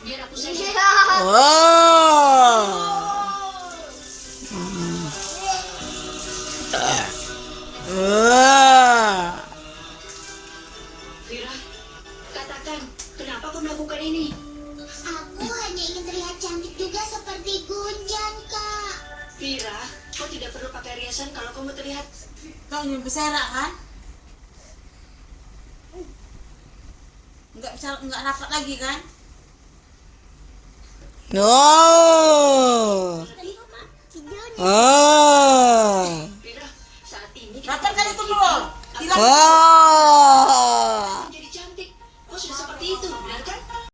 Biar aku saja. Vira, katakan, kenapa kau melakukan ini? Aku hanya ingin terlihat cantik juga seperti Gunjan, Kak. Vira, kau tidak perlu pakai riasan kalau kau mau terlihat. Kau ingin berserak kan? Enggak rapat lagi kan? No. Vira, saat ini kita Rapat kan itu belum? Wow.